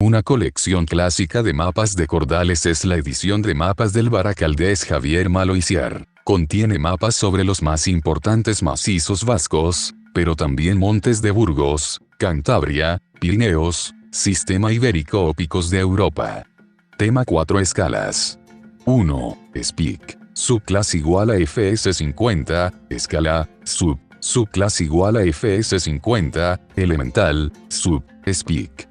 Una colección clásica de mapas de cordales es la edición de mapas del baracaldés Javier Maloisier. Contiene mapas sobre los más importantes macizos vascos, pero también montes de Burgos, Cantabria, Pirineos, Sistema Ibérico o picos de Europa. Tema 4 escalas. 1. Speak. Subclase igual a FS50, escala, sub. Subclase igual a FS50, elemental, sub, speak.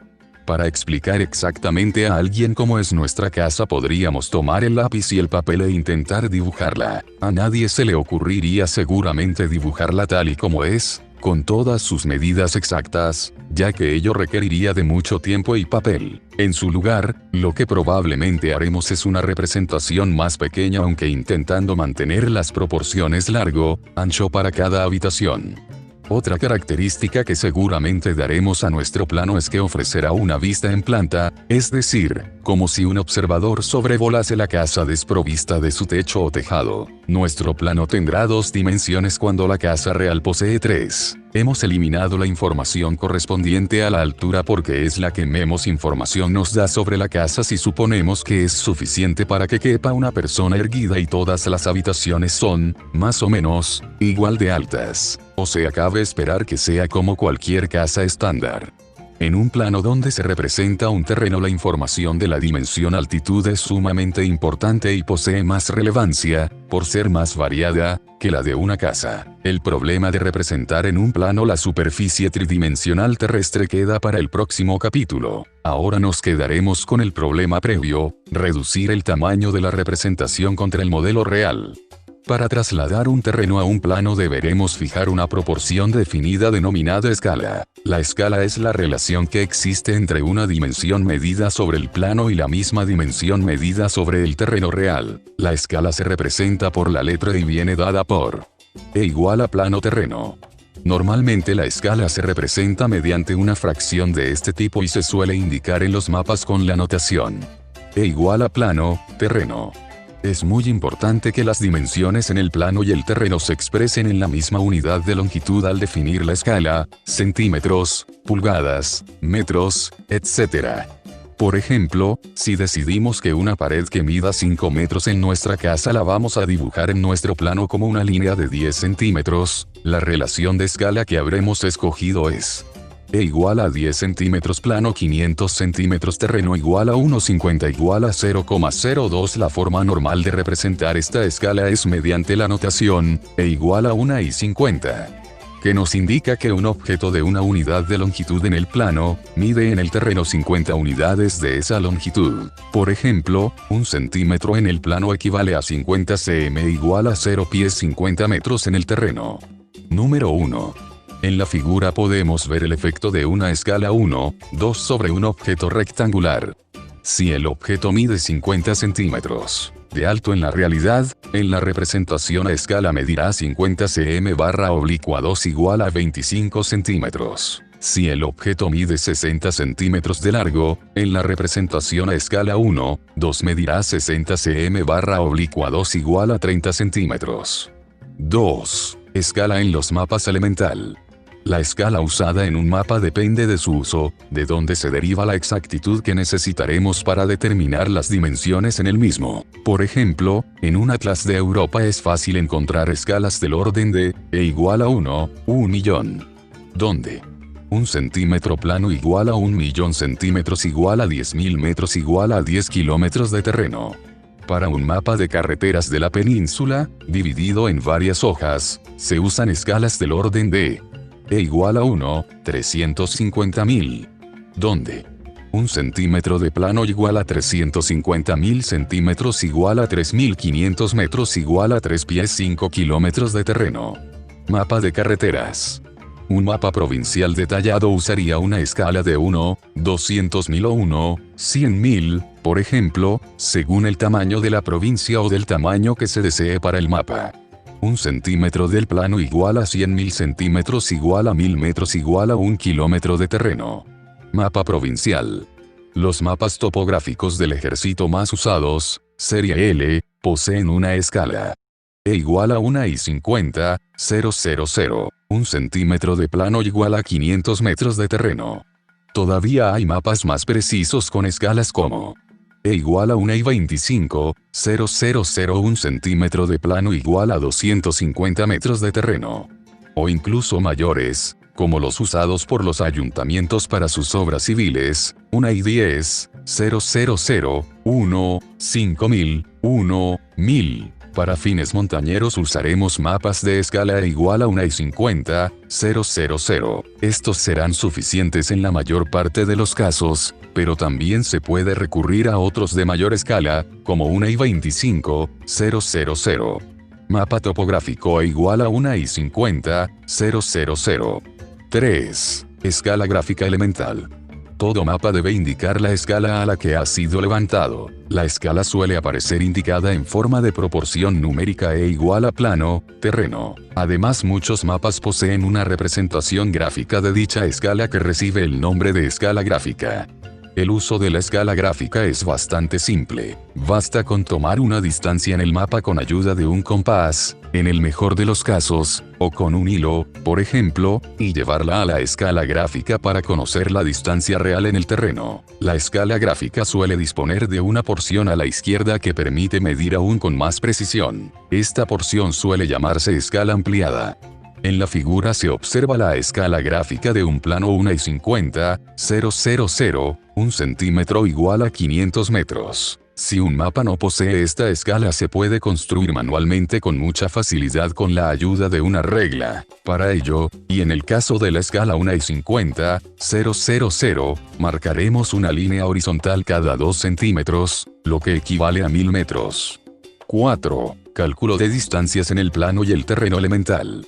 Para explicar exactamente a alguien cómo es nuestra casa podríamos tomar el lápiz y el papel e intentar dibujarla. A nadie se le ocurriría seguramente dibujarla tal y como es, con todas sus medidas exactas, ya que ello requeriría de mucho tiempo y papel. En su lugar, lo que probablemente haremos es una representación más pequeña aunque intentando mantener las proporciones largo, ancho para cada habitación. Otra característica que seguramente daremos a nuestro plano es que ofrecerá una vista en planta, es decir, como si un observador sobrevolase la casa desprovista de su techo o tejado. Nuestro plano tendrá 2 dimensiones cuando la casa real posee 3. Hemos eliminado la información correspondiente a la altura porque es la que menos información nos da sobre la casa si suponemos que es suficiente para que quepa una persona erguida y todas las habitaciones son, más o menos, igual de altas. O sea, cabe esperar que sea como cualquier casa estándar. En un plano donde se representa un terreno, la información de la dimensión altitud es sumamente importante y posee más relevancia, por ser más variada, que la de una casa. El problema de representar en un plano la superficie tridimensional terrestre queda para el próximo capítulo. Ahora nos quedaremos con el problema previo, reducir el tamaño de la representación contra el modelo real. Para trasladar un terreno a un plano deberemos fijar una proporción definida denominada escala. La escala es la relación que existe entre una dimensión medida sobre el plano y la misma dimensión medida sobre el terreno real. La escala se representa por la letra y viene dada por E igual a plano terreno. Normalmente la escala se representa mediante una fracción de este tipo y se suele indicar en los mapas con la notación E igual a plano, terreno. Es muy importante que las dimensiones en el plano y el terreno se expresen en la misma unidad de longitud al definir la escala, centímetros, pulgadas, metros, etc. Por ejemplo, si decidimos que una pared que mida 5 metros en nuestra casa la vamos a dibujar en nuestro plano como una línea de 10 centímetros, la relación de escala que habremos escogido es E igual a 10 centímetros plano, 500 centímetros terreno igual a 1,50 igual a 0,02. La forma normal de representar esta escala es mediante la notación E igual a 1,50, que nos indica que un objeto de una unidad de longitud en el plano, mide en el terreno 50 unidades de esa longitud. Por ejemplo, 1 centímetro en el plano equivale a 50 cm igual a 0 pies 50 metros en el terreno. Número 1. En la figura podemos ver el efecto de una escala 1, 2 sobre un objeto rectangular. Si el objeto mide 50 centímetros de alto en la realidad, en la representación a escala medirá 50 cm/2 igual a 25 centímetros. Si el objeto mide 60 centímetros de largo, en la representación a escala 1, 2 medirá 60 cm/2 igual a 30 centímetros. 2. Escala en los mapas elemental. La escala usada en un mapa depende de su uso, de donde se deriva la exactitud que necesitaremos para determinar las dimensiones en el mismo. Por ejemplo, en un atlas de Europa es fácil encontrar escalas del orden de E igual a 1 millón. Donde 1 centímetro plano igual a 1.000.000 centímetros igual a 10.000 metros igual a 10 kilómetros de terreno. Para un mapa de carreteras de la península, dividido en varias hojas, se usan escalas del orden de E igual a 350.000. Donde 1 centímetro de plano igual a 350.000 centímetros igual a 3.500 metros igual a 3 pies 5 kilómetros de terreno. Mapa de carreteras. Un mapa provincial detallado usaría una escala de 1, 200.000 o 1, 100.000, por ejemplo, según el tamaño de la provincia o del tamaño que se desee para el mapa. 1 centímetro del plano igual a 100.000 centímetros igual a 1.000 metros igual a 1 kilómetro de terreno. Mapa provincial. Los mapas topográficos del ejército más usados, serie L, poseen una escala E igual a 1,50, 000. 1 centímetro de plano igual a 500 metros de terreno. Todavía hay mapas más precisos con escalas como E igual a 1 y 25,0001 centímetro de plano igual a 250 metros de terreno. O incluso mayores, como los usados por los ayuntamientos para sus obras civiles, 1 y 10,0001, 5000, 1000. Para fines montañeros usaremos mapas de escala E igual a 1 y 50,000. Estos serán suficientes en la mayor parte de los casos, pero también se puede recurrir a otros de mayor escala, como 1 y 25,000. Mapa topográfico E igual a 1 y 50,000. 3. Escala gráfica elemental. Todo mapa debe indicar la escala a la que ha sido levantado. La escala suele aparecer indicada en forma de proporción numérica E igual a plano, terreno. Además, muchos mapas poseen una representación gráfica de dicha escala que recibe el nombre de escala gráfica. El uso de la escala gráfica es bastante simple. Basta con tomar una distancia en el mapa con ayuda de un compás, en el mejor de los casos, o con un hilo, por ejemplo, y llevarla a la escala gráfica para conocer la distancia real en el terreno. La escala gráfica suele disponer de una porción a la izquierda que permite medir aún con más precisión. Esta porción suele llamarse escala ampliada. En la figura se observa la escala gráfica de un plano 1 y 50,000, 1 centímetro igual a 500 metros. Si un mapa no posee esta escala se puede construir manualmente con mucha facilidad con la ayuda de una regla. Para ello, y en el caso de la escala 1 y 50,000, marcaremos una línea horizontal cada 2 centímetros, lo que equivale a 1000 metros. 4. Cálculo de distancias en el plano y el terreno elemental.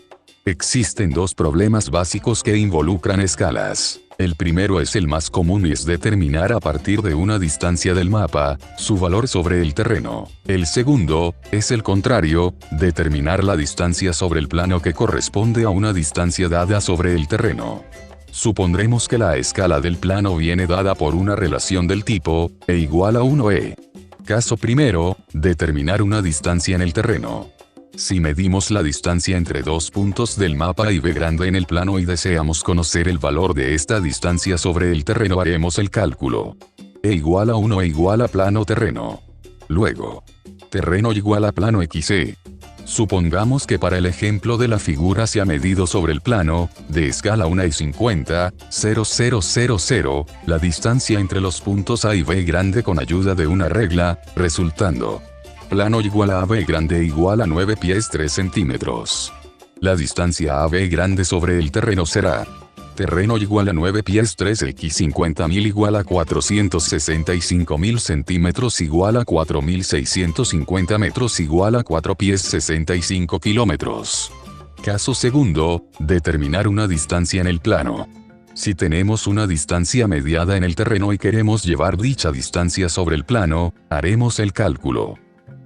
Existen dos problemas básicos que involucran escalas. El primero es el más común y es determinar a partir de una distancia del mapa, su valor sobre el terreno. El segundo, es el contrario, determinar la distancia sobre el plano que corresponde a una distancia dada sobre el terreno. Supondremos que la escala del plano viene dada por una relación del tipo, E igual a 1e. Caso primero, determinar una distancia en el terreno. Si medimos la distancia entre dos puntos del mapa y B grande en el plano y deseamos conocer el valor de esta distancia sobre el terreno, haremos el cálculo. E igual a 1 e igual a plano terreno. Luego, terreno igual a plano XE. Supongamos que para el ejemplo de la figura se ha medido sobre el plano, de escala 1 y 50,000, la distancia entre los puntos A y B grande con ayuda de una regla, resultando plano igual a AB grande igual a 9 pies 3 centímetros. La distancia AB grande sobre el terreno será terreno igual a 9 pies 3x 50.000 igual a 465.000 centímetros igual a 4.650 metros igual a 4 pies 65 kilómetros. Caso segundo, determinar una distancia en el plano. Si tenemos una distancia mediada en el terreno y queremos llevar dicha distancia sobre el plano, haremos el cálculo.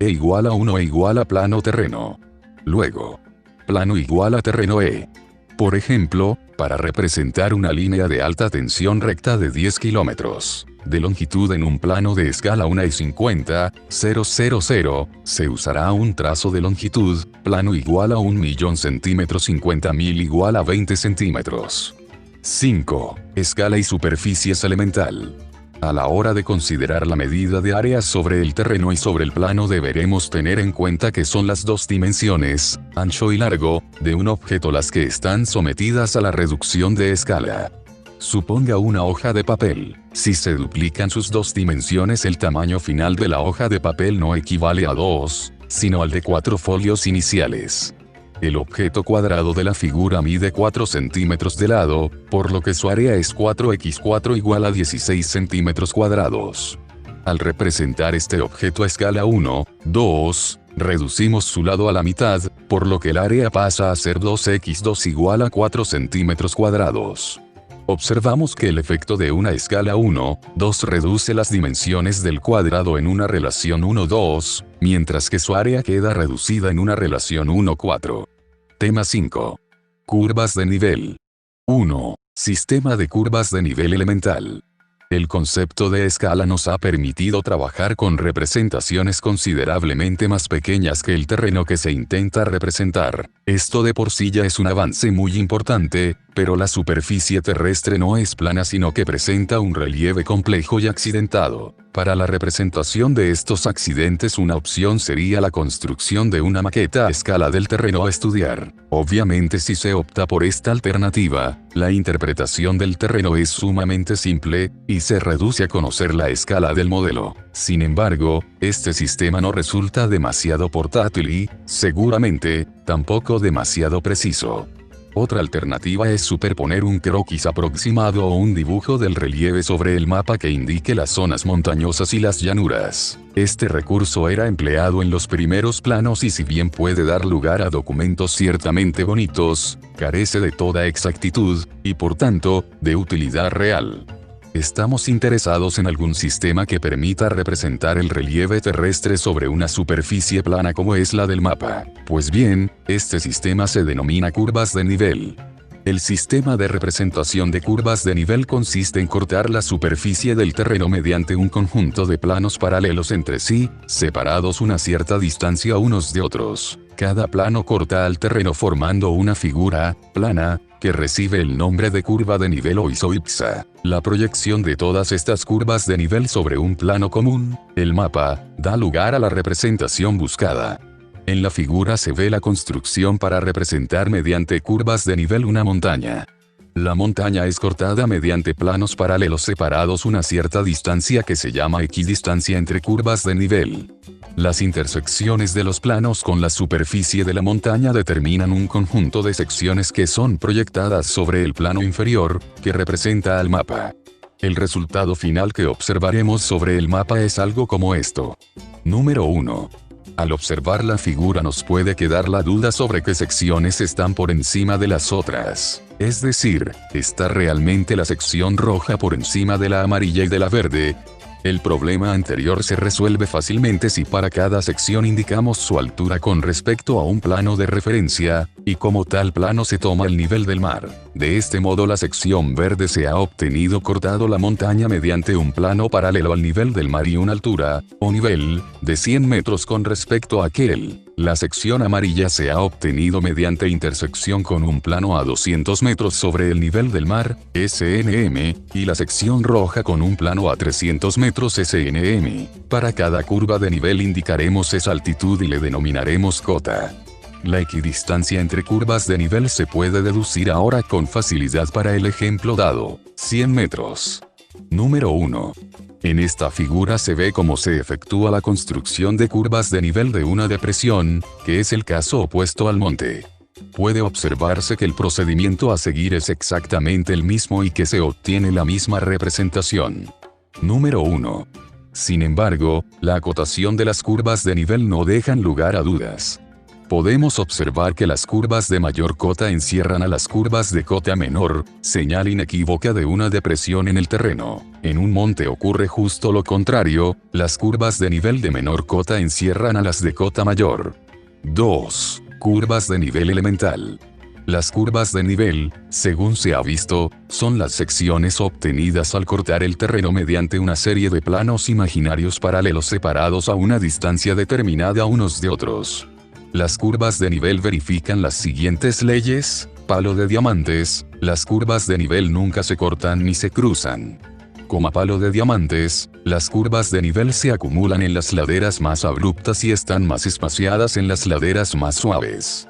E igual a 1 e igual a plano terreno. Luego, plano igual a terreno E. Por ejemplo, para representar una línea de alta tensión recta de 10 kilómetros de longitud en un plano de escala 1 y 50,000, se usará un trazo de longitud, plano igual a 1.000.000 centímetros 50.000 igual a 20 centímetros. 5. Escala y superficies elemental. A la hora de considerar la medida de áreas sobre el terreno y sobre el plano deberemos tener en cuenta que son las dos dimensiones, ancho y largo, de un objeto las que están sometidas a la reducción de escala. Suponga una hoja de papel. Si se duplican sus dos dimensiones, el tamaño final de la hoja de papel no equivale a 2, sino al de 4 folios iniciales. El objeto cuadrado de la figura mide 4 centímetros de lado, por lo que su área es 4x4 igual a 16 centímetros cuadrados. Al representar este objeto a escala 1, 2, reducimos su lado a la mitad, por lo que el área pasa a ser 2x2 igual a 4 centímetros cuadrados. Observamos que el efecto de una escala 1, 2 reduce las dimensiones del cuadrado en una relación 1, 2, mientras que su área queda reducida en una relación 1, 4. Tema 5. Curvas de nivel. 1. Sistema de curvas de nivel elemental. El concepto de escala nos ha permitido trabajar con representaciones considerablemente más pequeñas que el terreno que se intenta representar. Esto de por sí ya es un avance muy importante, pero la superficie terrestre no es plana sino que presenta un relieve complejo y accidentado. Para la representación de estos accidentes una opción sería la construcción de una maqueta a escala del terreno a estudiar. Obviamente si se opta por esta alternativa, la interpretación del terreno es sumamente simple, y se reduce a conocer la escala del modelo. Sin embargo, este sistema no resulta demasiado portátil y, seguramente, tampoco demasiado preciso. Otra alternativa es superponer un croquis aproximado o un dibujo del relieve sobre el mapa que indique las zonas montañosas y las llanuras. Este recurso era empleado en los primeros planos y si bien puede dar lugar a documentos ciertamente bonitos, carece de toda exactitud, y por tanto, de utilidad real. ¿Estamos interesados en algún sistema que permita representar el relieve terrestre sobre una superficie plana como es la del mapa? Pues bien, este sistema se denomina curvas de nivel. El sistema de representación de curvas de nivel consiste en cortar la superficie del terreno mediante un conjunto de planos paralelos entre sí, separados una cierta distancia unos de otros. Cada plano corta al terreno formando una figura plana, que recibe el nombre de curva de nivel o isoipsa. La proyección de todas estas curvas de nivel sobre un plano común, el mapa, da lugar a la representación buscada. En la figura se ve la construcción para representar mediante curvas de nivel una montaña. La montaña es cortada mediante planos paralelos separados una cierta distancia que se llama equidistancia entre curvas de nivel. Las intersecciones de los planos con la superficie de la montaña determinan un conjunto de secciones que son proyectadas sobre el plano inferior, que representa al mapa. El resultado final que observaremos sobre el mapa es algo como esto. Número 1. Al observar la figura nos puede quedar la duda sobre qué secciones están por encima de las otras. Es decir, ¿está realmente la sección roja por encima de la amarilla y de la verde? El problema anterior se resuelve fácilmente si para cada sección indicamos su altura con respecto a un plano de referencia, y como tal plano se toma el nivel del mar. De este modo la sección verde se ha obtenido cortado la montaña mediante un plano paralelo al nivel del mar y una altura, o nivel, de 100 metros con respecto a aquel. La sección amarilla se ha obtenido mediante intersección con un plano a 200 metros sobre el nivel del mar, SNM, y la sección roja con un plano a 300 metros SNM. Para cada curva de nivel indicaremos esa altitud y le denominaremos cota. La equidistancia entre curvas de nivel se puede deducir ahora con facilidad para el ejemplo dado, 100 metros. Número 1. En esta figura se ve cómo se efectúa la construcción de curvas de nivel de una depresión, que es el caso opuesto al monte. Puede observarse que el procedimiento a seguir es exactamente el mismo y que se obtiene la misma representación. Número 1. Sin embargo, la acotación de las curvas de nivel no dejan lugar a dudas. Podemos observar que las curvas de mayor cota encierran a las curvas de cota menor, señal inequívoca de una depresión en el terreno. En un monte ocurre justo lo contrario, las curvas de nivel de menor cota encierran a las de cota mayor. 2. Curvas de nivel elemental. Las curvas de nivel, según se ha visto, son las secciones obtenidas al cortar el terreno mediante una serie de planos imaginarios paralelos separados a una distancia determinada unos de otros. Las curvas de nivel verifican las siguientes leyes: palo de diamantes, las curvas de nivel nunca se cortan ni se cruzan. Palo de diamantes, las curvas de nivel se acumulan en las laderas más abruptas y están más espaciadas en las laderas más suaves.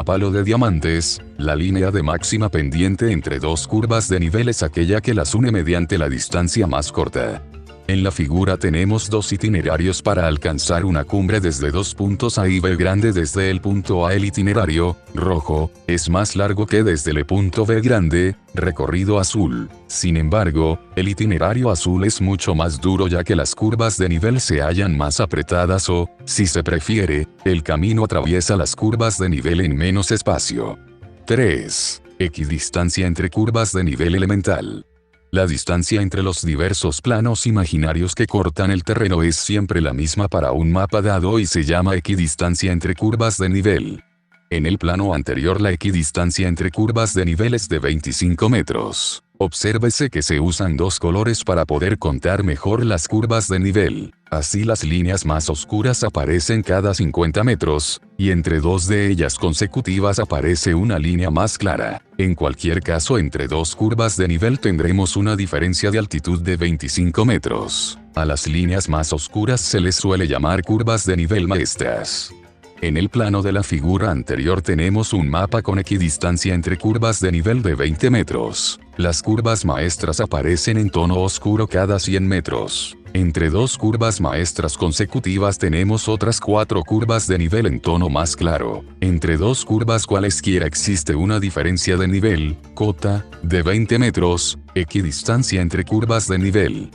Palo de diamantes, la línea de máxima pendiente entre dos curvas de nivel es aquella que las une mediante la distancia más corta. En la figura tenemos dos itinerarios para alcanzar una cumbre desde dos puntos A y B grande. Desde el punto A el itinerario, rojo, es más largo que desde el punto B grande, recorrido azul. Sin embargo, el itinerario azul es mucho más duro ya que las curvas de nivel se hallan más apretadas o, si se prefiere, el camino atraviesa las curvas de nivel en menos espacio. 3. Equidistancia entre curvas de nivel elemental. La distancia entre los diversos planos imaginarios que cortan el terreno es siempre la misma para un mapa dado y se llama equidistancia entre curvas de nivel. En el plano anterior la equidistancia entre curvas de nivel es de 25 metros. Obsérvese que se usan dos colores para poder contar mejor las curvas de nivel. Así las líneas más oscuras aparecen cada 50 metros, y entre dos de ellas consecutivas aparece una línea más clara. En cualquier caso, entre dos curvas de nivel tendremos una diferencia de altitud de 25 metros. A las líneas más oscuras se les suele llamar curvas de nivel maestras. En el plano de la figura anterior tenemos un mapa con equidistancia entre curvas de nivel de 20 metros. Las curvas maestras aparecen en tono oscuro cada 100 metros. Entre dos curvas maestras consecutivas tenemos otras 4 curvas de nivel en tono más claro. Entre dos curvas cualesquiera existe una diferencia de nivel, cota, de 20 metros, equidistancia entre curvas de nivel.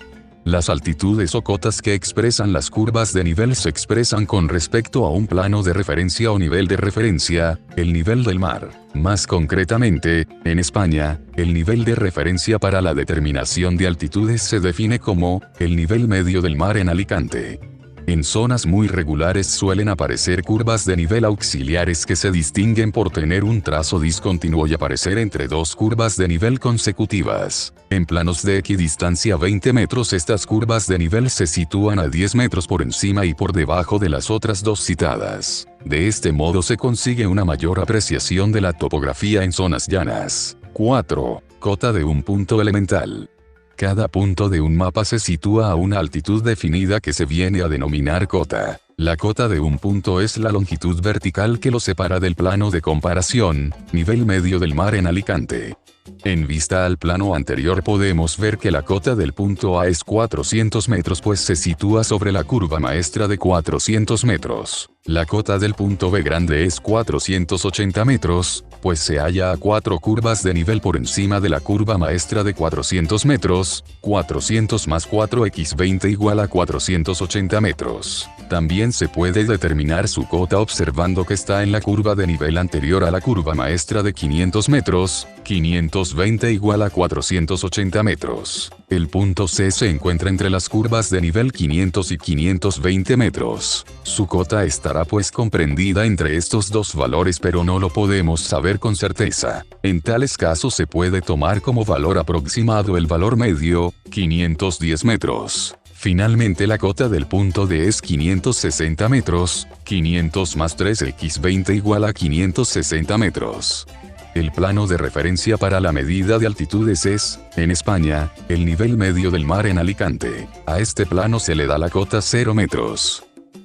Las altitudes o cotas que expresan las curvas de nivel se expresan con respecto a un plano de referencia o nivel de referencia, el nivel del mar. Más concretamente, en España, el nivel de referencia para la determinación de altitudes se define como el nivel medio del mar en Alicante. En zonas muy regulares suelen aparecer curvas de nivel auxiliares que se distinguen por tener un trazo discontinuo y aparecer entre dos curvas de nivel consecutivas. En planos de equidistancia 20 metros estas curvas de nivel se sitúan a 10 metros por encima y por debajo de las otras dos citadas. De este modo se consigue una mayor apreciación de la topografía en zonas llanas. 4. Cota de un punto elemental. Cada punto de un mapa se sitúa a una altitud definida que se viene a denominar cota. La cota de un punto es la longitud vertical que lo separa del plano de comparación, nivel medio del mar en Alicante. En vista al plano anterior podemos ver que la cota del punto A es 400 metros pues se sitúa sobre la curva maestra de 400 metros. La cota del punto B grande es 480 metros, pues se halla a 4 curvas de nivel por encima de la curva maestra de 400 metros, 400 más 4x20 igual a 480 metros. También se puede determinar su cota observando que está en la curva de nivel anterior a la curva maestra de 500 metros, 520 igual a 480 metros. El punto C se encuentra entre las curvas de nivel 500 y 520 metros. Su cota estará pues comprendida entre estos dos valores pero no lo podemos saber con certeza. En tales casos se puede tomar como valor aproximado el valor medio, 510 metros. Finalmente la cota del punto D es 560 metros, 500 más 3x20 igual a 560 metros. El plano de referencia para la medida de altitudes es, en España, el nivel medio del mar en Alicante. A este plano se le da la cota 0 metros.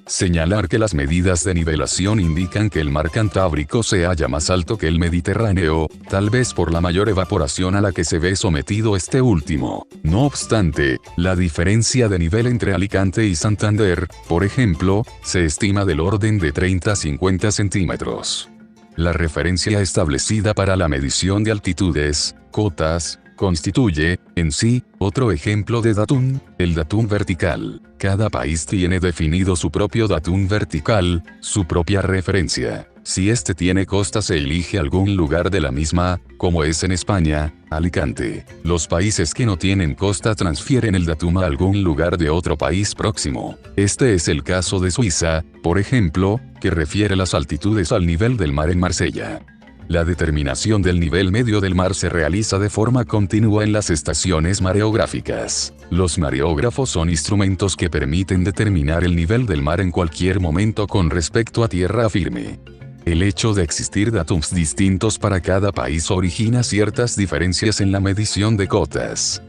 Señalar que las medidas de nivelación indican que el mar Cantábrico se halla más alto que el Mediterráneo, tal vez por la mayor evaporación a la que se ve sometido este último. No obstante, la diferencia de nivel entre Alicante y Santander, por ejemplo, se estima del orden de 30 a 50 centímetros. La referencia establecida para la medición de altitudes, cotas, constituye, en sí, otro ejemplo de datum, el datum vertical. Cada país tiene definido su propio datum vertical, su propia referencia. Si este tiene costa se elige algún lugar de la misma, como es en España, Alicante. Los países que no tienen costa transfieren el datum a algún lugar de otro país próximo. Este es el caso de Suiza, por ejemplo, que refiere las altitudes al nivel del mar en Marsella. La determinación del nivel medio del mar se realiza de forma continua en las estaciones mareográficas. Los mareógrafos son instrumentos que permiten determinar el nivel del mar en cualquier momento con respecto a tierra firme. El hecho de existir datums distintos para cada país origina ciertas diferencias en la medición de cotas.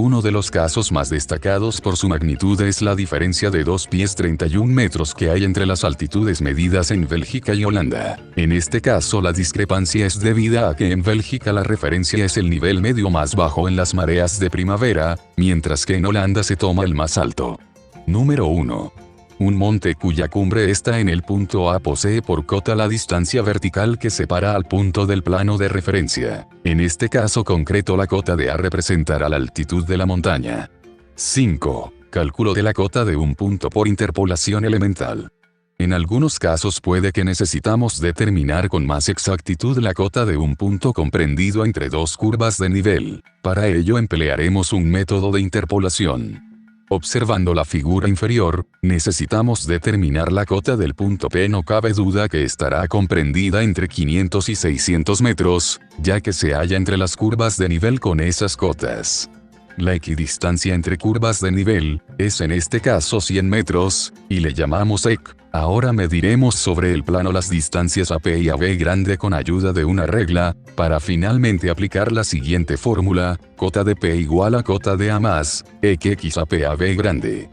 Uno de los casos más destacados por su magnitud es la diferencia de 2 pies 31 metros que hay entre las altitudes medidas en Bélgica y Holanda. En este caso la discrepancia es debida a que en Bélgica la referencia es el nivel medio más bajo en las mareas de primavera, mientras que en Holanda se toma el más alto. Número 1. Un monte cuya cumbre está en el punto A posee por cota la distancia vertical que separa al punto del plano de referencia. En este caso concreto la cota de A representará la altitud de la montaña. 5. Cálculo de la cota de un punto por interpolación elemental. En algunos casos puede que necesitamos determinar con más exactitud la cota de un punto comprendido entre dos curvas de nivel. Para ello emplearemos un método de interpolación. Observando la figura inferior, necesitamos determinar la cota del punto P. No cabe duda que estará comprendida entre 500 y 600 metros, ya que se halla entre las curvas de nivel con esas cotas. La equidistancia entre curvas de nivel es en este caso 100 metros, y le llamamos EC. Ahora mediremos sobre el plano las distancias AP y AB grande con ayuda de una regla, para finalmente aplicar la siguiente fórmula: cota de P igual a cota de A más EX AP AB grande.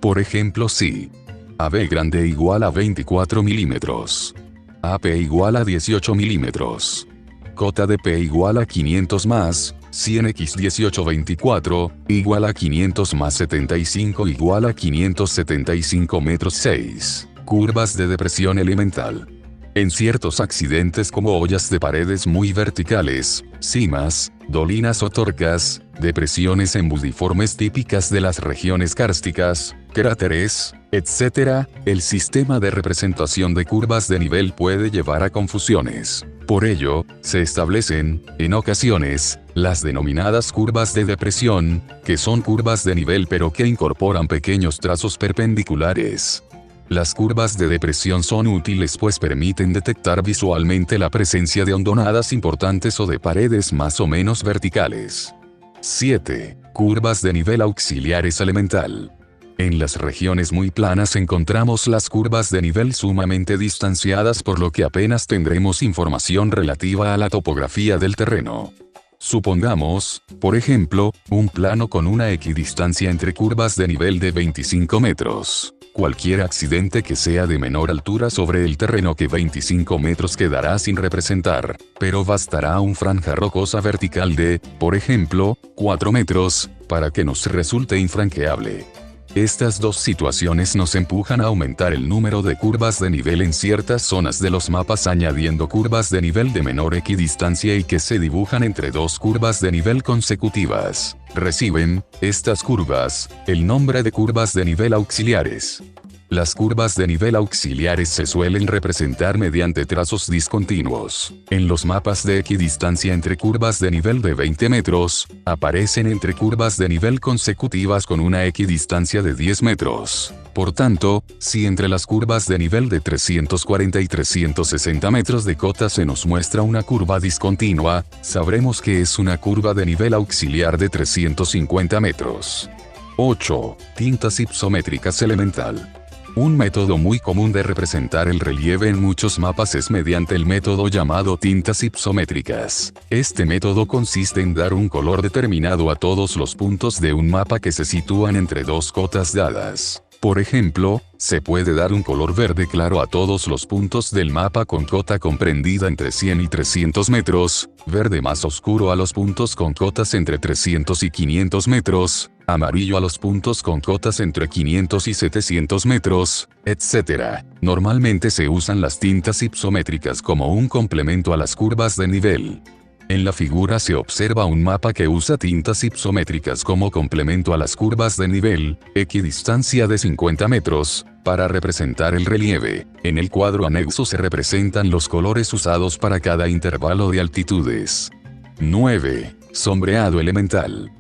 Por ejemplo, si AB grande igual a 24 milímetros, AP igual a 18 milímetros, cota de P igual a 500 más 100x 1824, igual a 500 más 75 igual a 575 metros 6. Curvas de depresión elemental. En ciertos accidentes como ollas de paredes muy verticales, simas, dolinas o torcas, depresiones embudiformes típicas de las regiones kársticas, cráteres, etc., el sistema de representación de curvas de nivel puede llevar a confusiones. Por ello, se establecen, en ocasiones, las denominadas curvas de depresión, que son curvas de nivel pero que incorporan pequeños trazos perpendiculares. Las curvas de depresión son útiles pues permiten detectar visualmente la presencia de hondonadas importantes o de paredes más o menos verticales. 7. Curvas de nivel auxiliares elemental. En las regiones muy planas encontramos las curvas de nivel sumamente distanciadas, por lo que apenas tendremos información relativa a la topografía del terreno. Supongamos, por ejemplo, un plano con una equidistancia entre curvas de nivel de 25 metros. Cualquier accidente que sea de menor altura sobre el terreno que 25 metros quedará sin representar, pero bastará un franja rocosa vertical de, por ejemplo, 4 metros, para que nos resulte infranqueable. Estas dos situaciones nos empujan a aumentar el número de curvas de nivel en ciertas zonas de los mapas, añadiendo curvas de nivel de menor equidistancia y que se dibujan entre dos curvas de nivel consecutivas. Reciben, estas curvas, el nombre de curvas de nivel auxiliares. Las curvas de nivel auxiliares se suelen representar mediante trazos discontinuos. En los mapas de equidistancia entre curvas de nivel de 20 metros, aparecen entre curvas de nivel consecutivas con una equidistancia de 10 metros. Por tanto, si entre las curvas de nivel de 340 y 360 metros de cota se nos muestra una curva discontinua, sabremos que es una curva de nivel auxiliar de 350 metros. 8. Tintas ipsométricas elemental. Un método muy común de representar el relieve en muchos mapas es mediante el método llamado tintas ipsométricas. Este método consiste en dar un color determinado a todos los puntos de un mapa que se sitúan entre dos cotas dadas. Por ejemplo, se puede dar un color verde claro a todos los puntos del mapa con cota comprendida entre 100 y 300 metros, verde más oscuro a los puntos con cotas entre 300 y 500 metros, amarillo a los puntos con cotas entre 500 y 700 metros, etc. Normalmente se usan las tintas ipsométricas como un complemento a las curvas de nivel. En la figura se observa un mapa que usa tintas ipsométricas como complemento a las curvas de nivel, equidistancia de 50 metros, para representar el relieve. En el cuadro anexo se representan los colores usados para cada intervalo de altitudes. 9. Sombreado elemental.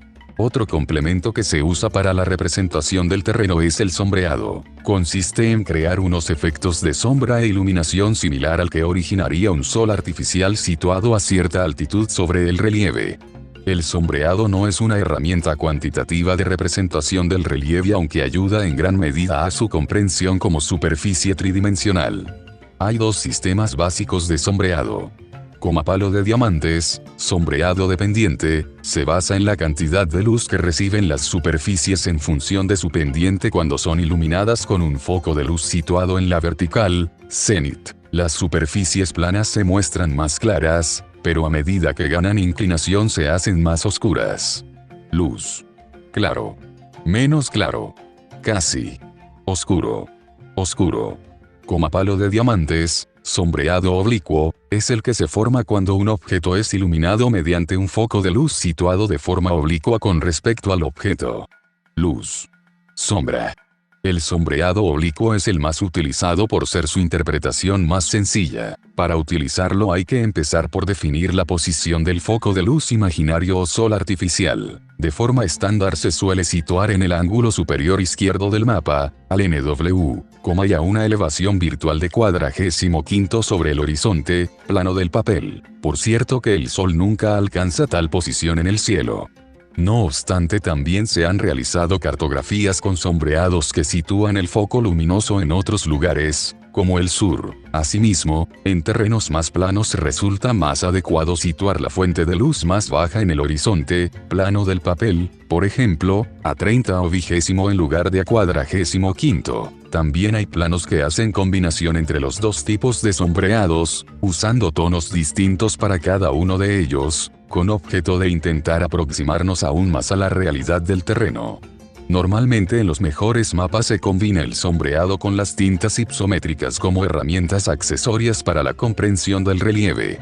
Otro complemento que se usa para la representación del terreno es el sombreado. Consiste en crear unos efectos de sombra e iluminación similar al que originaría un sol artificial situado a cierta altitud sobre el relieve. El sombreado no es una herramienta cuantitativa de representación del relieve, aunque ayuda en gran medida a su comprensión como superficie tridimensional. Hay dos sistemas básicos de sombreado. Como palo de diamantes, sombreado dependiente, se basa en la cantidad de luz que reciben las superficies en función de su pendiente cuando son iluminadas con un foco de luz situado en la vertical, cenit. Las superficies planas se muestran más claras, pero a medida que ganan inclinación se hacen más oscuras. Luz. Claro. Menos claro. Casi. Oscuro. Oscuro. Como palo de diamantes, sombreado oblicuo, es el que se forma cuando un objeto es iluminado mediante un foco de luz situado de forma oblicua con respecto al objeto. Luz. Sombra. El sombreado oblicuo es el más utilizado por ser su interpretación más sencilla. Para utilizarlo hay que empezar por definir la posición del foco de luz imaginario o sol artificial. De forma estándar se suele situar en el ángulo superior izquierdo del mapa, al NW, y a una elevación virtual de 45° sobre el horizonte, plano del papel. Por cierto que el sol nunca alcanza tal posición en el cielo. No obstante, también se han realizado cartografías con sombreados que sitúan el foco luminoso en otros lugares, como el sur. Asimismo, en terrenos más planos resulta más adecuado situar la fuente de luz más baja en el horizonte, plano del papel, por ejemplo, a 30 o 20 en lugar de a 45. También hay planos que hacen combinación entre los dos tipos de sombreados, usando tonos distintos para cada uno de ellos, con objeto de intentar aproximarnos aún más a la realidad del terreno. Normalmente en los mejores mapas se combina el sombreado con las tintas ipsométricas como herramientas accesorias para la comprensión del relieve.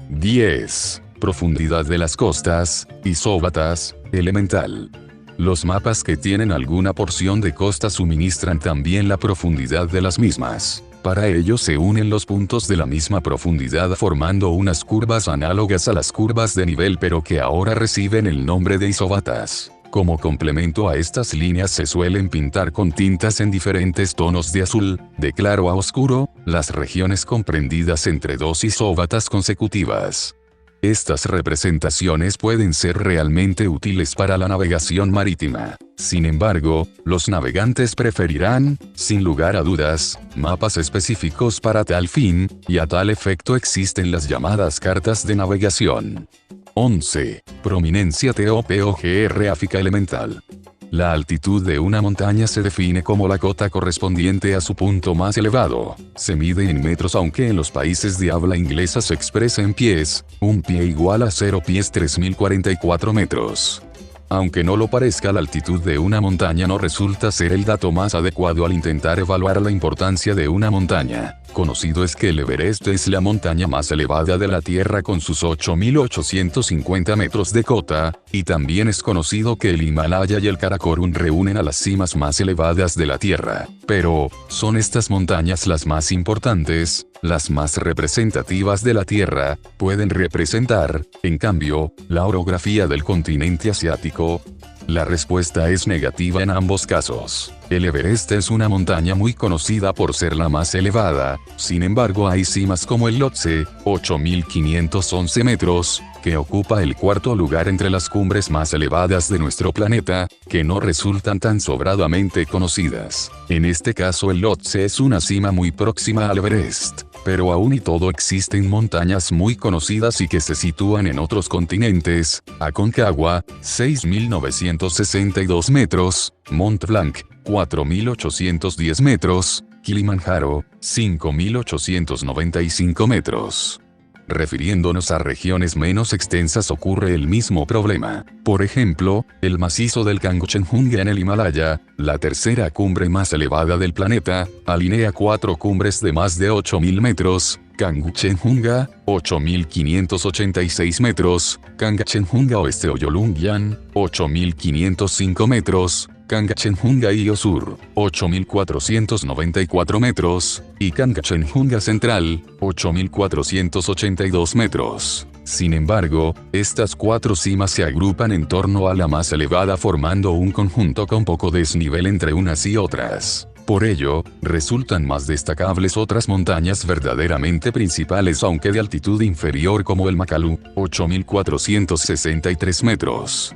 10. Profundidad de las costas, isóbatas, elemental. Los mapas que tienen alguna porción de costa suministran también la profundidad de las mismas. Para ello se unen los puntos de la misma profundidad formando unas curvas análogas a las curvas de nivel pero que ahora reciben el nombre de isóbatas. Como complemento a estas líneas se suelen pintar con tintas en diferentes tonos de azul, de claro a oscuro, las regiones comprendidas entre dos isóbatas consecutivas. Estas representaciones pueden ser realmente útiles para la navegación marítima. Sin embargo, los navegantes preferirán, sin lugar a dudas, mapas específicos para tal fin, y a tal efecto existen las llamadas cartas de navegación. 11. Prominencia topogeográfica elemental. La altitud de una montaña se define como la cota correspondiente a su punto más elevado. Se mide en metros aunque en los países de habla inglesa se expresa en pies, un pie igual a 0 pies 3044 metros. Aunque no lo parezca, la altitud de una montaña no resulta ser el dato más adecuado al intentar evaluar la importancia de una montaña. Conocido es que el Everest es la montaña más elevada de la Tierra con sus 8.850 metros de cota, y también es conocido que el Himalaya y el Karakorum reúnen a las cimas más elevadas de la Tierra. Pero, ¿son estas montañas las más importantes, las más representativas de la Tierra? ¿Pueden representar, en cambio, la orografía del continente asiático? La respuesta es negativa en ambos casos. El Everest es una montaña muy conocida por ser la más elevada, sin embargo hay cimas como el Lhotse, 8.511 metros, que ocupa el cuarto lugar entre las cumbres más elevadas de nuestro planeta, que no resultan tan sobradamente conocidas. En este caso el Lhotse es una cima muy próxima al Everest. Pero aún y todo existen montañas muy conocidas y que se sitúan en otros continentes: Aconcagua, 6.962 metros, Mont Blanc, 4.810 metros, Kilimanjaro, 5.895 metros. Refiriéndonos a regiones menos extensas ocurre el mismo problema. Por ejemplo, el macizo del Kangchenjunga en el Himalaya, la tercera cumbre más elevada del planeta, alinea 4 cumbres de más de 8.000 metros, Kangchenjunga, 8.586 metros, Kangchenjunga Oeste o Yolnguian, 8.505 metros, Kangchenjunga Iyo Sur, 8.494 metros, y Kangchenjunga Central, 8.482 metros. Sin embargo, estas 4 cimas se agrupan en torno a la más elevada formando un conjunto con poco desnivel entre unas y otras. Por ello, resultan más destacables otras montañas verdaderamente principales aunque de altitud inferior como el Makalu, 8.463 metros.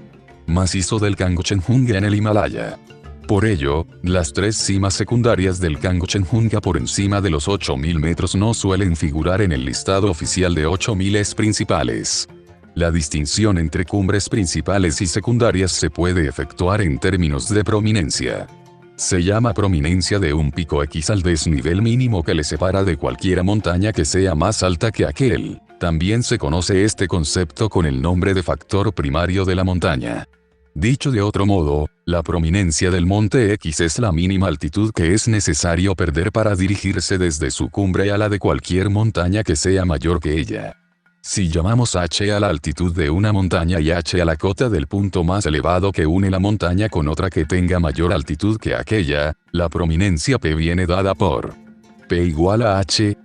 Macizo del Kangchenjunga en el Himalaya. Por ello, las 3 cimas secundarias del Kangchenjunga por encima de los 8.000 metros no suelen figurar en el listado oficial de 8.000 principales. La distinción entre cumbres principales y secundarias se puede efectuar en términos de prominencia. Se llama prominencia de un pico X al desnivel mínimo que le separa de cualquier montaña que sea más alta que aquel. También se conoce este concepto con el nombre de factor primario de la montaña. Dicho de otro modo, la prominencia del monte X es la mínima altitud que es necesario perder para dirigirse desde su cumbre a la de cualquier montaña que sea mayor que ella. Si llamamos h a la altitud de una montaña y h a la cota del punto más elevado que une la montaña con otra que tenga mayor altitud que aquella, la prominencia P viene dada por P igual a h.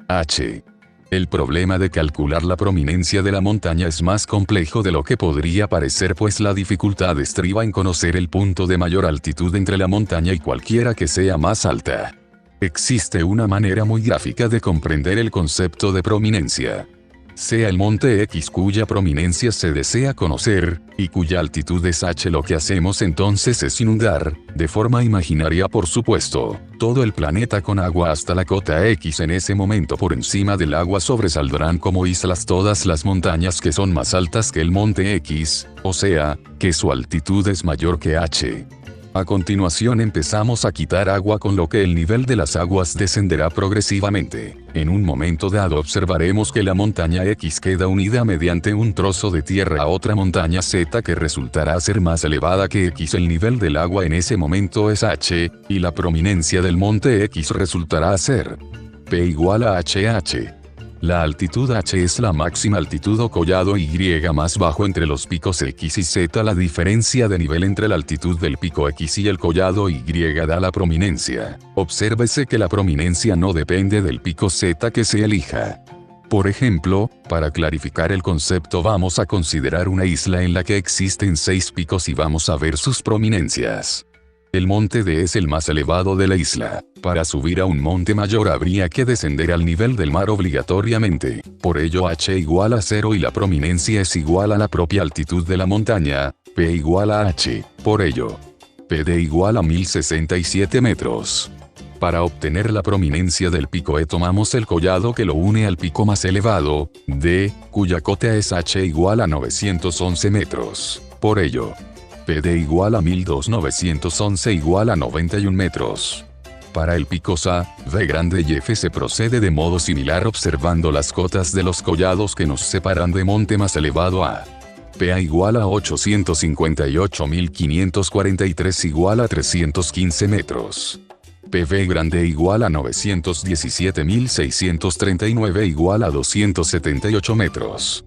El problema de calcular la prominencia de la montaña es más complejo de lo que podría parecer, pues la dificultad estriba en conocer el punto de mayor altitud entre la montaña y cualquiera que sea más alta. Existe una manera muy gráfica de comprender el concepto de prominencia. Sea el monte X cuya prominencia se desea conocer, y cuya altitud es h, lo que hacemos entonces es inundar, de forma imaginaria por supuesto, todo el planeta con agua hasta la cota X. En ese momento por encima del agua sobresaldrán como islas todas las montañas que son más altas que el monte X, o sea, que su altitud es mayor que h. A continuación empezamos a quitar agua, con lo que el nivel de las aguas descenderá progresivamente. En un momento dado observaremos que la montaña X queda unida mediante un trozo de tierra a otra montaña Z que resultará ser más elevada que X. El nivel del agua en ese momento es h, y la prominencia del monte X resultará ser P igual a HH. La altitud h es la máxima altitud o collado Y más bajo entre los picos X y Z. La diferencia de nivel entre la altitud del pico X y el collado Y da la prominencia. Obsérvese que la prominencia no depende del pico Z que se elija. Por ejemplo, para clarificar el concepto vamos a considerar una isla en la que existen 6 picos y vamos a ver sus prominencias. El monte D es el más elevado de la isla. Para subir a un monte mayor habría que descender al nivel del mar obligatoriamente. Por ello h igual a 0 y la prominencia es igual a la propia altitud de la montaña, P igual a h. Por ello, PD igual a 1067 metros. Para obtener la prominencia del pico E tomamos el collado que lo une al pico más elevado, D, cuya cota es h igual a 911 metros. Por ello, PD igual a 12911 igual a 91 metros. Para el pico A, V grande y F se procede de modo similar observando las cotas de los collados que nos separan de monte más elevado a. PA igual a 858.543 igual a 315 metros. PV grande igual a 917.639 igual a 278 metros.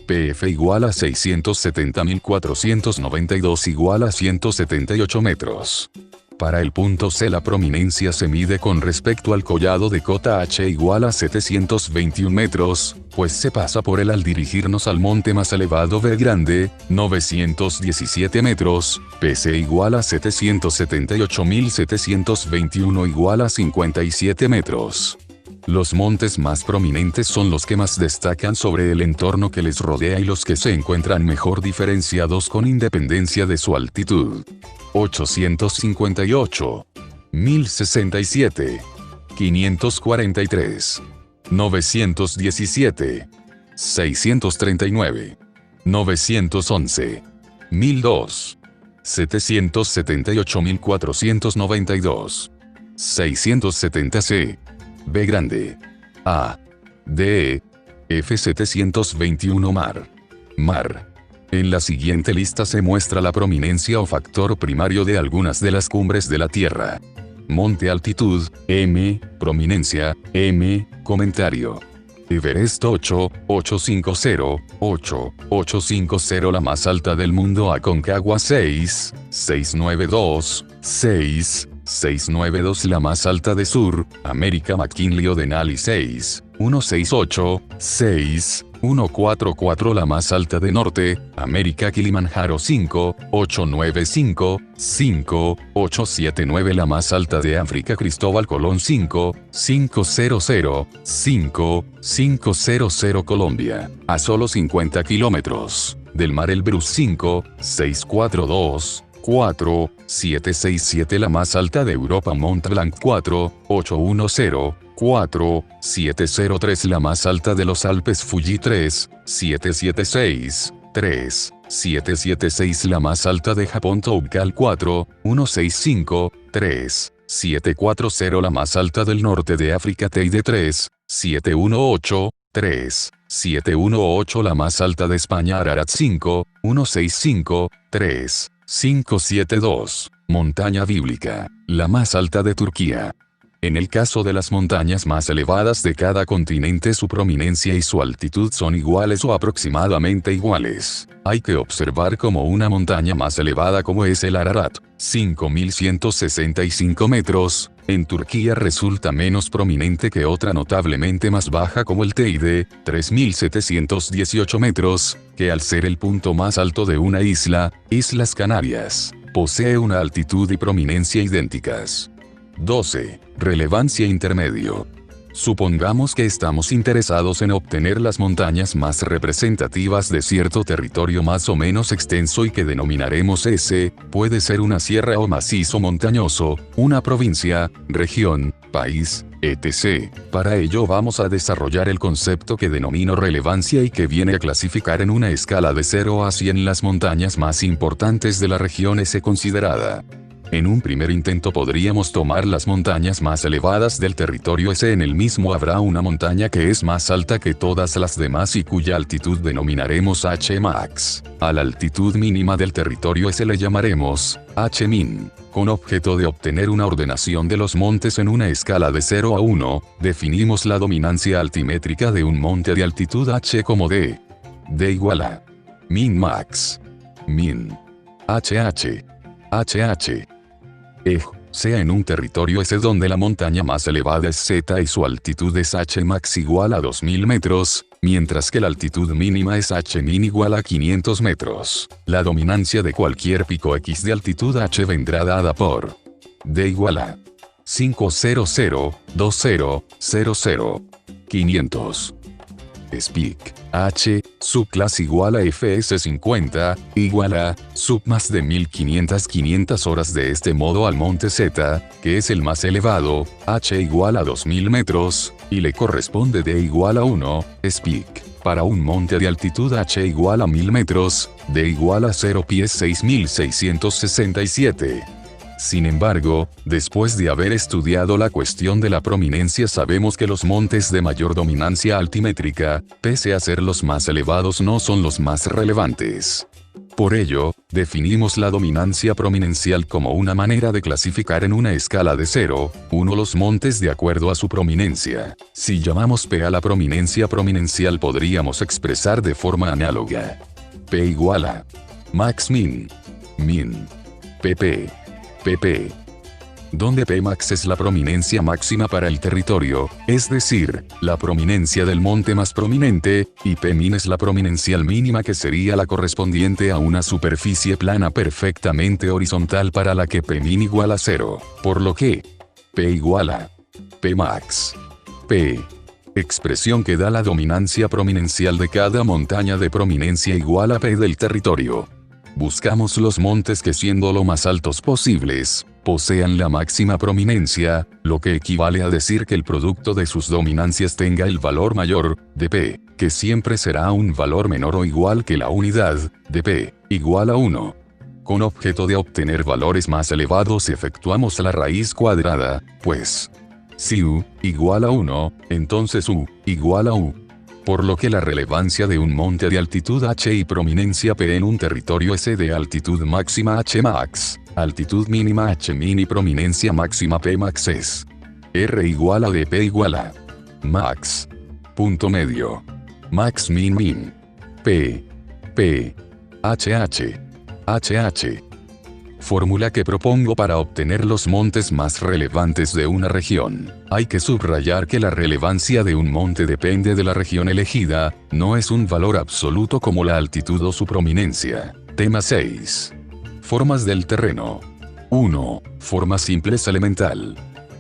PF igual a 670.492 igual a 178 metros. Para el punto C la prominencia se mide con respecto al collado de cota h igual a 721 metros, pues se pasa por él al dirigirnos al monte más elevado V grande, 917 metros, PC igual a 778.721 igual a 57 metros. Los montes más prominentes son los que más destacan sobre el entorno que les rodea y los que se encuentran mejor diferenciados con independencia de su altitud. 858, 1067, 543, 917, 639, 911, 1002, 778.492, 670C. B grande. A. D. F 721 Mar. En la siguiente lista se muestra la prominencia o factor primario de algunas de las cumbres de la Tierra. Monte altitud, M, prominencia, M, comentario. Everest 850, la más alta del mundo. Aconcagua 692, 692 la más alta de Sur, América. McKinley o Denali 168, 144 la más alta de Norte, América. Kilimanjaro 895, 879 la más alta de África. Cristóbal Colón 500 Colombia, a solo 50 kilómetros del mar. Elbrus 642, 767 la más alta de Europa. Mont Blanc 810, 703 la más alta de los Alpes. Fuji 776 la más alta de Japón. Toubkal 165, 740 la más alta del norte de África. Teide 718, 718 la más alta de España. Ararat 165, 572, montaña bíblica, la más alta de Turquía. En el caso de las montañas más elevadas de cada continente, su prominencia y su altitud son iguales o aproximadamente iguales. Hay que observar cómo una montaña más elevada como es el Ararat, 5.165 metros, en Turquía resulta menos prominente que otra notablemente más baja como el Teide, 3.718 metros, que al ser el punto más alto de una isla, Islas Canarias, posee una altitud y prominencia idénticas. 12. Relevancia intermedio. Supongamos que estamos interesados en obtener las montañas más representativas de cierto territorio más o menos extenso y que denominaremos S, puede ser una sierra o macizo montañoso, una provincia, región, país, etc. Para ello vamos a desarrollar el concepto que denomino relevancia y que viene a clasificar en una escala de 0 a 100 las montañas más importantes de la región S considerada. En un primer intento podríamos tomar las montañas más elevadas del territorio S. En el mismo habrá una montaña que es más alta que todas las demás y cuya altitud denominaremos Hmax. A la altitud mínima del territorio S le llamaremos Hmin. Con objeto de obtener una ordenación de los montes en una escala de 0 a 1, definimos la dominancia altimétrica de un monte de altitud H como D igual a min max, min, HH, HH. Sea en un territorio S donde la montaña más elevada es Z y su altitud es Hmax igual a 2000 metros, mientras que la altitud mínima es Hmin igual a 500 metros. La dominancia de cualquier pico X de altitud H vendrá dada por D igual a 500,20,00, 500. Speak, H, subclass igual a FS50, igual a, sub más de 1500 horas. De este modo al monte Z, que es el más elevado, H igual a 2000 metros, y le corresponde D igual a 1, Speak. Para un monte de altitud H igual a 1000 metros, D igual a 0 pies 6667. Sin embargo, después de haber estudiado la cuestión de la prominencia sabemos que los montes de mayor dominancia altimétrica, pese a ser los más elevados no son los más relevantes. Por ello, definimos la dominancia prominencial como una manera de clasificar en una escala de 0, 1 los montes de acuerdo a su prominencia. Si llamamos P a la prominencia prominencial podríamos expresar de forma análoga. P igual a max min, pp, donde Pmax es la prominencia máxima para el territorio, es decir, la prominencia del monte más prominente, y Pmin es la prominencial mínima que sería la correspondiente a una superficie plana perfectamente horizontal para la que Pmin igual a 0, por lo que P igual a Pmax. P. Expresión que da la dominancia prominencial de cada montaña de prominencia igual a P del territorio. Buscamos los montes que siendo lo más altos posibles, posean la máxima prominencia, lo que equivale a decir que el producto de sus dominancias tenga el valor mayor, de P, que siempre será un valor menor o igual que la unidad, de P, igual a 1. Con objeto de obtener valores más elevados efectuamos la raíz cuadrada, pues, si U, igual a 1, entonces U, igual a U. Por lo que la relevancia de un monte de altitud H y prominencia P en un territorio S de altitud máxima Hmax, altitud mínima Hmin y prominencia máxima Pmax es R igual a dP igual a max, punto medio, max min, P, HH, HH. Fórmula que propongo para obtener los montes más relevantes de una región. Hay que subrayar que la relevancia de un monte depende de la región elegida, no es un valor absoluto como la altitud o su prominencia. Tema 6. Formas del terreno. 1. Forma simples elemental.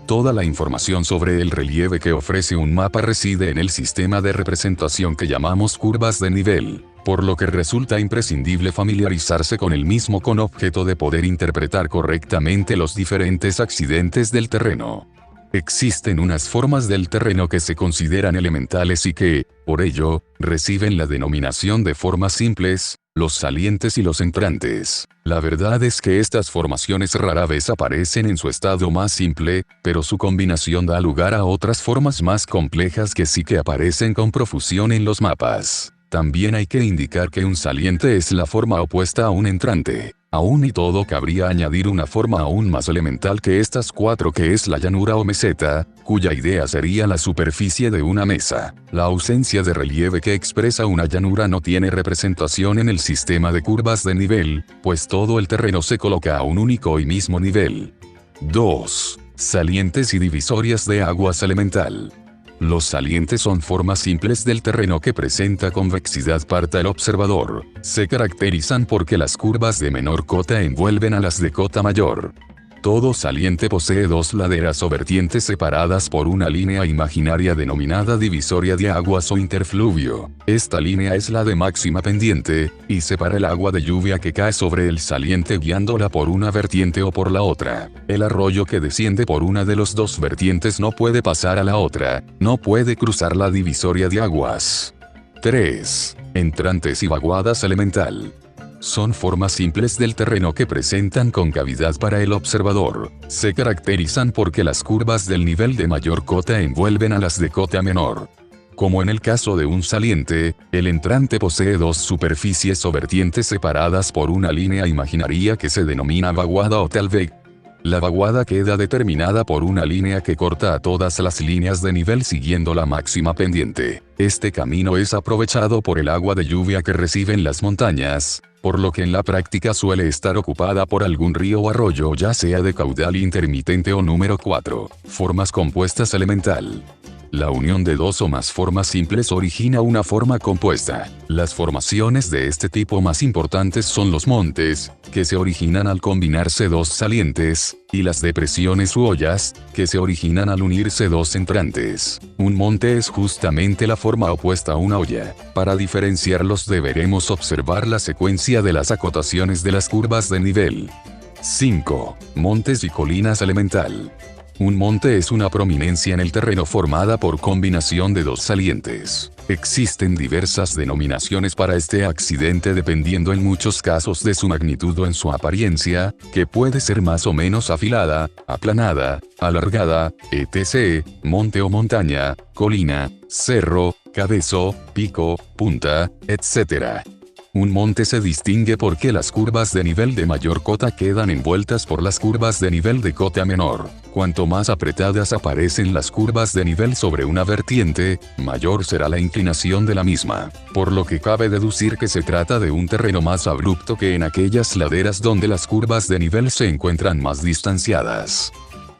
Toda la información sobre el relieve que ofrece un mapa reside en el sistema de representación que llamamos curvas de nivel, por lo que resulta imprescindible familiarizarse con el mismo con objeto de poder interpretar correctamente los diferentes accidentes del terreno. Existen unas formas del terreno que se consideran elementales y que, por ello, reciben la denominación de formas simples, los salientes y los entrantes. La verdad es que estas formaciones rara vez aparecen en su estado más simple, pero su combinación da lugar a otras formas más complejas que sí que aparecen con profusión en los mapas. También hay que indicar que un saliente es la forma opuesta a un entrante. Aún y todo cabría añadir una forma aún más elemental que estas cuatro, que es la llanura o meseta, cuya idea sería la superficie de una mesa. La ausencia de relieve que expresa una llanura no tiene representación en el sistema de curvas de nivel, pues todo el terreno se coloca a un único y mismo nivel. 2. Salientes y divisorias de aguas elemental. Los salientes son formas simples del terreno que presenta convexidad para el observador. Se caracterizan porque las curvas de menor cota envuelven a las de cota mayor. Todo saliente posee dos laderas o vertientes separadas por una línea imaginaria denominada divisoria de aguas o interfluvio. Esta línea es la de máxima pendiente, y separa el agua de lluvia que cae sobre el saliente guiándola por una vertiente o por la otra. El arroyo que desciende por una de las dos vertientes no puede pasar a la otra, no puede cruzar la divisoria de aguas. 3. Entrantes y vaguadas elemental. Son formas simples del terreno que presentan concavidad para el observador. Se caracterizan porque las curvas del nivel de mayor cota envuelven a las de cota menor. Como en el caso de un saliente, el entrante posee dos superficies o vertientes separadas por una línea imaginaria que se denomina vaguada o talweg. La vaguada queda determinada por una línea que corta a todas las líneas de nivel siguiendo la máxima pendiente. Este camino es aprovechado por el agua de lluvia que reciben las montañas, por lo que en la práctica suele estar ocupada por algún río o arroyo, ya sea de caudal intermitente o número 4. Formas compuestas elemental. La unión de dos o más formas simples origina una forma compuesta. Las formaciones de este tipo más importantes son los montes, que se originan al combinarse dos salientes, y las depresiones u hoyas, que se originan al unirse dos entrantes. Un monte es justamente la forma opuesta a una hoya. Para diferenciarlos deberemos observar la secuencia de las acotaciones de las curvas de nivel. 5. Montes y colinas elemental. Un monte es una prominencia en el terreno formada por combinación de dos salientes. Existen diversas denominaciones para este accidente dependiendo en muchos casos de su magnitud o en su apariencia, que puede ser más o menos afilada, aplanada, alargada, etc., monte o montaña, colina, cerro, cabezo, pico, punta, etc. Un monte se distingue porque las curvas de nivel de mayor cota quedan envueltas por las curvas de nivel de cota menor. Cuanto más apretadas aparecen las curvas de nivel sobre una vertiente, mayor será la inclinación de la misma, por lo que cabe deducir que se trata de un terreno más abrupto que en aquellas laderas donde las curvas de nivel se encuentran más distanciadas.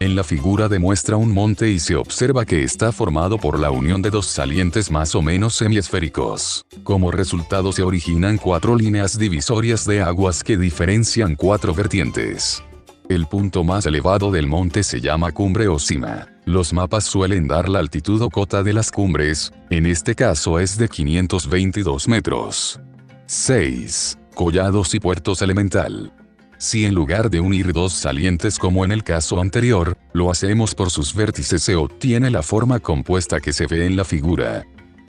En la figura demuestra un monte y se observa que está formado por la unión de dos salientes más o menos semiesféricos. Como resultado se originan cuatro líneas divisorias de aguas que diferencian cuatro vertientes. El punto más elevado del monte se llama cumbre o cima. Los mapas suelen dar la altitud o cota de las cumbres, en este caso es de 522 metros. 6. Collados y puertos elemental. Si en lugar de unir dos salientes como en el caso anterior, lo hacemos por sus vértices, se obtiene la forma compuesta que se ve en la figura.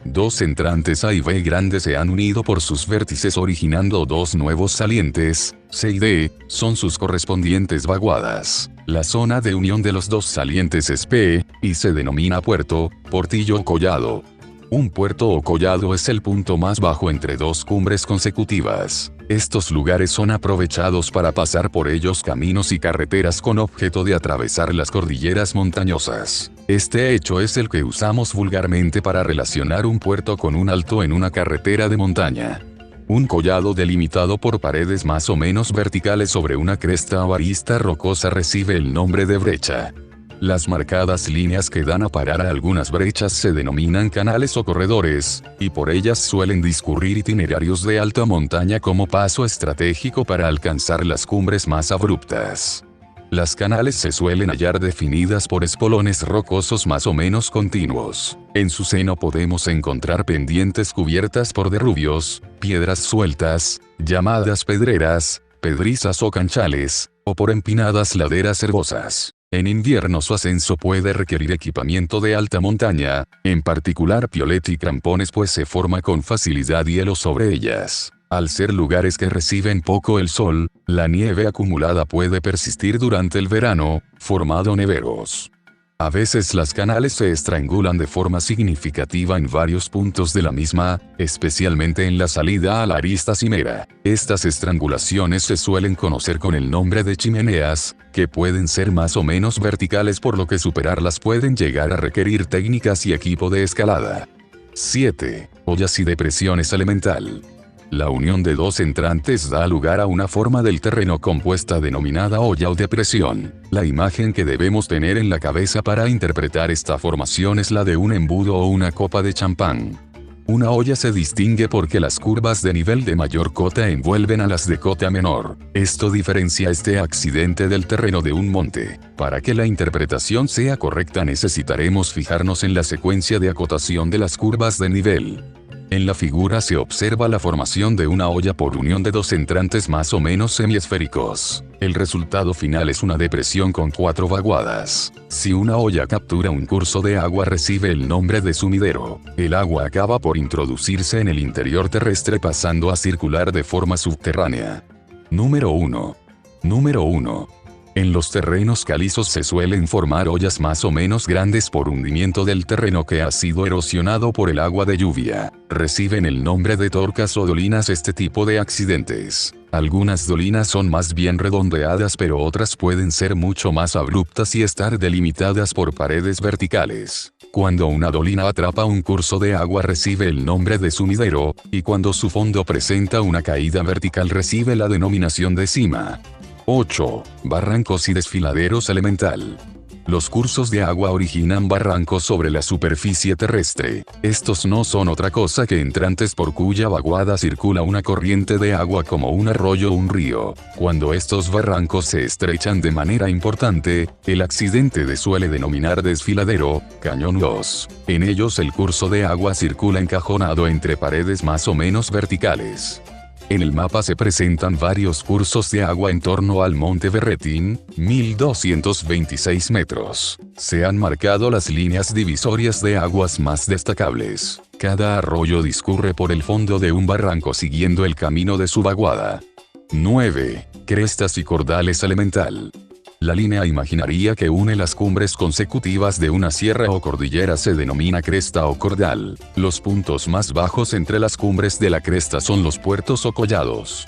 Dos entrantes A y B grandes se han unido por sus vértices originando dos nuevos salientes, C y D, son sus correspondientes vaguadas. La zona de unión de los dos salientes es P, y se denomina puerto, portillo o collado. Un puerto o collado es el punto más bajo entre dos cumbres consecutivas. Estos lugares son aprovechados para pasar por ellos caminos y carreteras con objeto de atravesar las cordilleras montañosas. Este hecho es el que usamos vulgarmente para relacionar un puerto con un alto en una carretera de montaña. Un collado delimitado por paredes más o menos verticales sobre una cresta o arista rocosa recibe el nombre de brecha. Las marcadas líneas que dan a parar a algunas brechas se denominan canales o corredores, y por ellas suelen discurrir itinerarios de alta montaña como paso estratégico para alcanzar las cumbres más abruptas. Las canales se suelen hallar definidas por espolones rocosos más o menos continuos. En su seno podemos encontrar pendientes cubiertas por derrubios, piedras sueltas, llamadas pedreras, pedrizas o canchales, o por empinadas laderas herbosas. En invierno su ascenso puede requerir equipamiento de alta montaña, en particular piolet y crampones, pues se forma con facilidad hielo sobre ellas. Al ser lugares que reciben poco el sol, la nieve acumulada puede persistir durante el verano, formando neveros. A veces las canales se estrangulan de forma significativa en varios puntos de la misma, especialmente en la salida a la arista cimera. Estas estrangulaciones se suelen conocer con el nombre de chimeneas, que pueden ser más o menos verticales, por lo que superarlas pueden llegar a requerir técnicas y equipo de escalada. 7. Ollas y depresiones elemental. La unión de dos entrantes da lugar a una forma del terreno compuesta denominada olla o depresión. La imagen que debemos tener en la cabeza para interpretar esta formación es la de un embudo o una copa de champán. Una olla se distingue porque las curvas de nivel de mayor cota envuelven a las de cota menor. Esto diferencia este accidente del terreno de un monte. Para que la interpretación sea correcta necesitaremos fijarnos en la secuencia de acotación de las curvas de nivel. En la figura se observa la formación de una olla por unión de dos entrantes más o menos semiesféricos. El resultado final es una depresión con 4 vaguadas. Si una olla captura un curso de agua recibe el nombre de sumidero. El agua acaba por introducirse en el interior terrestre pasando a circular de forma subterránea. Número 1. Número 1. En los terrenos calizos se suelen formar ollas más o menos grandes por hundimiento del terreno que ha sido erosionado por el agua de lluvia. Reciben el nombre de torcas o dolinas este tipo de accidentes. Algunas dolinas son más bien redondeadas, pero otras pueden ser mucho más abruptas y estar delimitadas por paredes verticales. Cuando una dolina atrapa un curso de agua recibe el nombre de sumidero, y cuando su fondo presenta una caída vertical recibe la denominación de cima. 8. Barrancos y desfiladeros elemental. Los cursos de agua originan barrancos sobre la superficie terrestre. Estos no son otra cosa que entrantes por cuya vaguada circula una corriente de agua como un arroyo o un río. Cuando estos barrancos se estrechan de manera importante, el accidente se suele denominar desfiladero, cañón 2. En ellos el curso de agua circula encajonado entre paredes más o menos verticales. En el mapa se presentan varios cursos de agua en torno al Monte Berretín, 1226 metros. Se han marcado las líneas divisorias de aguas más destacables. Cada arroyo discurre por el fondo de un barranco siguiendo el camino de su vaguada. 9. Crestas y cordales elemental. La línea imaginaria que une las cumbres consecutivas de una sierra o cordillera se denomina cresta o cordal. Los puntos más bajos entre las cumbres de la cresta son los puertos o collados.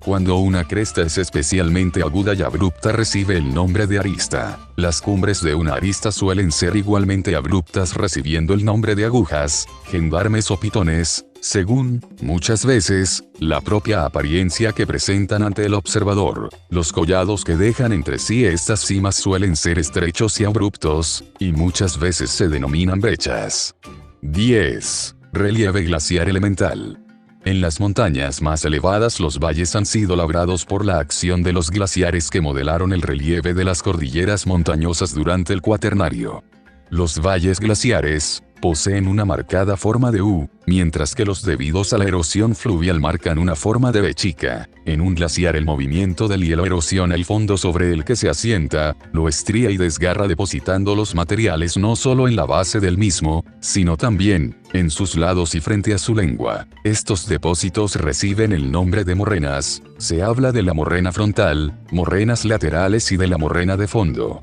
Cuando una cresta es especialmente aguda y abrupta recibe el nombre de arista. Las cumbres de una arista suelen ser igualmente abruptas recibiendo el nombre de agujas, gendarmes o pitones, según, muchas veces, la propia apariencia que presentan ante el observador. Los collados que dejan entre sí estas cimas suelen ser estrechos y abruptos, y muchas veces se denominan brechas. 10. Relieve glaciar elemental. En las montañas más elevadas los valles han sido labrados por la acción de los glaciares que modelaron el relieve de las cordilleras montañosas durante el Cuaternario. Los valles glaciares poseen una marcada forma de U, mientras que los debidos a la erosión fluvial marcan una forma de B chica. En un glaciar el movimiento del hielo erosiona el fondo sobre el que se asienta, lo estría y desgarra depositando los materiales no solo en la base del mismo, sino también en sus lados y frente a su lengua. Estos depósitos reciben el nombre de morrenas. Se habla de la morrena frontal, morrenas laterales y de la morrena de fondo.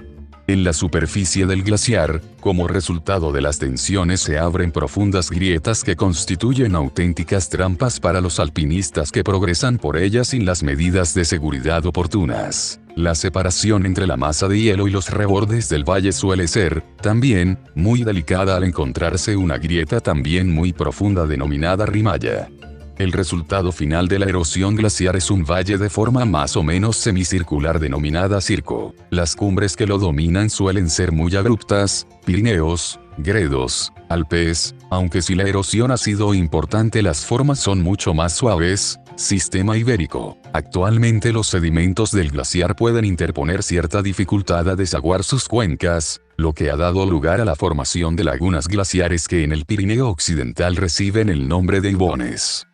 En la superficie del glaciar, como resultado de las tensiones se abren profundas grietas que constituyen auténticas trampas para los alpinistas que progresan por ellas sin las medidas de seguridad oportunas. La separación entre la masa de hielo y los rebordes del valle suele ser, también, muy delicada al encontrarse una grieta también muy profunda denominada rimalla. El resultado final de la erosión glaciar es un valle de forma más o menos semicircular denominada circo. Las cumbres que lo dominan suelen ser muy abruptas, Pirineos, Gredos, Alpes, aunque si la erosión ha sido importante las formas son mucho más suaves, Sistema ibérico. Actualmente los sedimentos del glaciar pueden interponer cierta dificultad a desaguar sus cuencas, lo que ha dado lugar a la formación de lagunas glaciares que en el Pirineo occidental reciben el nombre de ibones.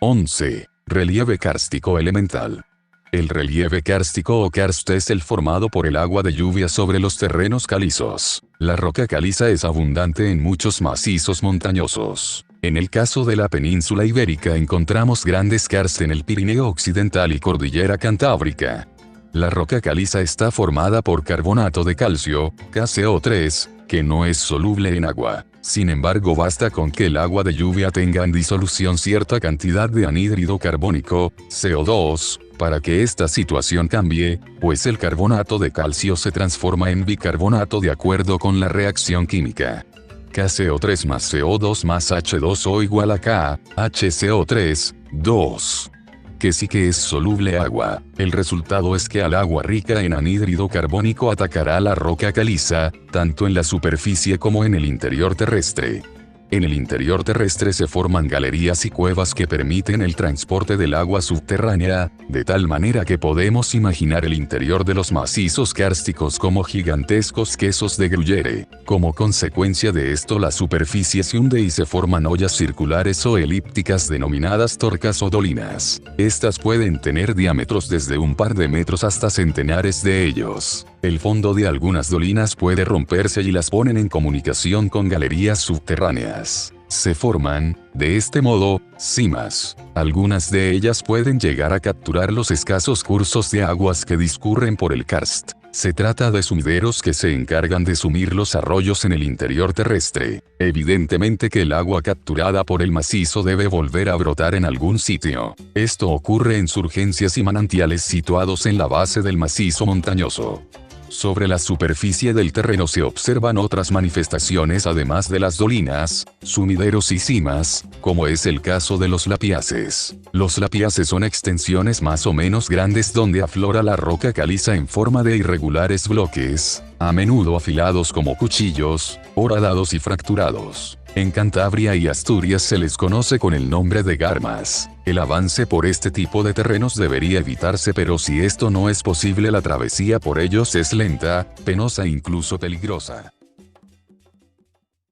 11. Relieve kárstico elemental. El relieve kárstico o karst es el formado por el agua de lluvia sobre los terrenos calizos. La roca caliza es abundante en muchos macizos montañosos. En el caso de la península ibérica encontramos grandes karst en el Pirineo occidental y cordillera cantábrica. La roca caliza está formada por carbonato de calcio, KCO3, que no es soluble en agua. Sin embargo, basta con que el agua de lluvia tenga en disolución cierta cantidad de anhídrido carbónico, CO2, para que esta situación cambie, pues el carbonato de calcio se transforma en bicarbonato de acuerdo con la reacción química. KCO3 más CO2 más H2O igual a K, HCO3, 2. Que sí que es soluble agua. El resultado es que al agua rica en anhídrido carbónico atacará la roca caliza, tanto en la superficie como en el interior terrestre. En el interior terrestre se forman galerías y cuevas que permiten el transporte del agua subterránea, de tal manera que podemos imaginar el interior de los macizos kársticos como gigantescos quesos de Gruyere. Como consecuencia de esto, la superficie se hunde y se forman ollas circulares o elípticas denominadas torcas o dolinas. Estas pueden tener diámetros desde un par de metros hasta centenares de ellos. El fondo de algunas dolinas puede romperse y las ponen en comunicación con galerías subterráneas. Se forman, de este modo, simas. Algunas de ellas pueden llegar a capturar los escasos cursos de aguas que discurren por el karst. Se trata de sumideros que se encargan de sumir los arroyos en el interior terrestre. Evidentemente que el agua capturada por el macizo debe volver a brotar en algún sitio. Esto ocurre en surgencias y manantiales situados en la base del macizo montañoso. Sobre la superficie del terreno se observan otras manifestaciones además de las dolinas, sumideros y simas, como es el caso de los lapiaces. Los lapiaces son extensiones más o menos grandes donde aflora la roca caliza en forma de irregulares bloques, a menudo afilados como cuchillos, horadados y fracturados. En Cantabria y Asturias se les conoce con el nombre de garmas. El avance por este tipo de terrenos debería evitarse, pero si esto no es posible, la travesía por ellos es lenta, penosa e incluso peligrosa.